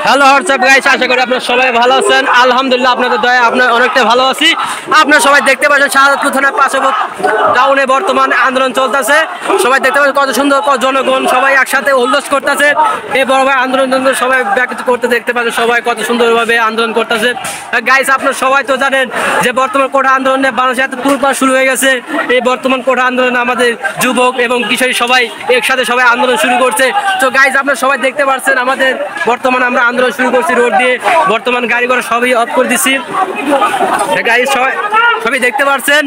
Hello WhatsApp guys, আশা করি আপনারা সবাই ভালো আছেন। আলহামদুলিল্লাহ আপনাদের দয়া আপনার অনেকটা ভালো আছি। আপনারা সবাই দেখতে পাচ্ছেন শাহাদাতপুর থানার পাশে টাউনে বর্তমান আন্দোলন চলতেছে। সবাই দেখতে পাচ্ছেন কত সুন্দর জনগণ সবাই একসাথে উল্লাস করতেছে। এই বড় ভাই আন্দোলন সবাই ব্যাখ্যা করতে দেখতে পাচ্ছেন, সবাই কত সুন্দরভাবে আন্দোলন করতেছে। গাইস আপনারা সবাই তো জানেন যে বর্তমান কোটা আন্দোলনে বাংলাদেশে এত তুলপাড় শুরু হয়ে গেছে। এই বর্তমান কোটা আন্দোলনে আমাদের যুবক এবং কিশোরী সবাই একসাথে সবাই আন্দোলন শুরু করছে। তো গাইস আপনারা সবাই দেখতে পাচ্ছেন আমাদের বর্তমান আমরা আন্দোলন শুরু করছি রোড দিয়ে। বর্তমান গাড়ি ঘোড়া সবই অফ করে দিচ্ছি। গাইস সবাই দেখতে পাচ্ছেন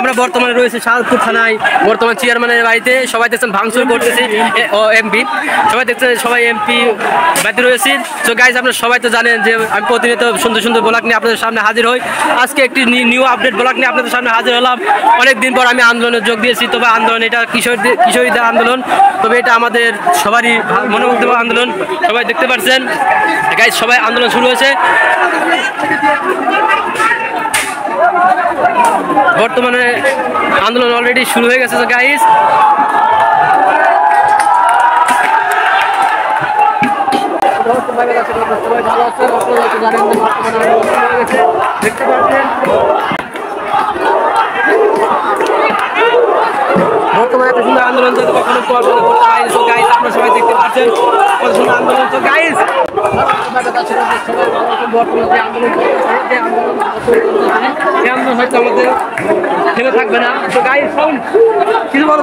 আমরা বর্তমানে রয়েছে শাহাদাতপুর থানায়, বর্তমান চেয়ারম্যানের বাড়িতে। সবাই দেখছেন ভাঙচুর করতেছি ও এমপি, সবাই দেখছেন সবাই এমপি বাড়িতে রয়েছি। তো গাইস আপনারা সবাই তো জানেন যে আমি প্রতিনিয়ত সুন্দর সুন্দর ব্লগ নিয়ে আপনাদের সামনে হাজির হই। আজকে একটি নিউ আপডেট ব্লগ নিয়ে আপনাদের সামনে হাজির হলাম। অনেকদিন পর আমি আন্দোলনে যোগ দিয়েছি। তবে আন্দোলন এটা কিশোরীদের আন্দোলন, তবে এটা আমাদের সবারই মনোমুগ্ধকর আন্দোলন। সবাই দেখতে পাচ্ছেন গাইস সবাই আন্দোলন শুরু হয়েছে। বর্তমানে আন্দোলন অলরেডি শুরু হয়ে গেছে। তো গাইস দেখতে পাচ্ছেন বর্তমানে এত সুন্দর আন্দোলন যাতে কখনো কল্পনা করতে পারিনি। তো গাইস আপনারা সবাই দেখতে পাচ্ছেন কত সুন্দর আন্দোলন। তো গাইস বর্তমানে যে আন্দোলন হয়তো আমাদের থেমে থাকবে না। তো গাইস কিছু বলো।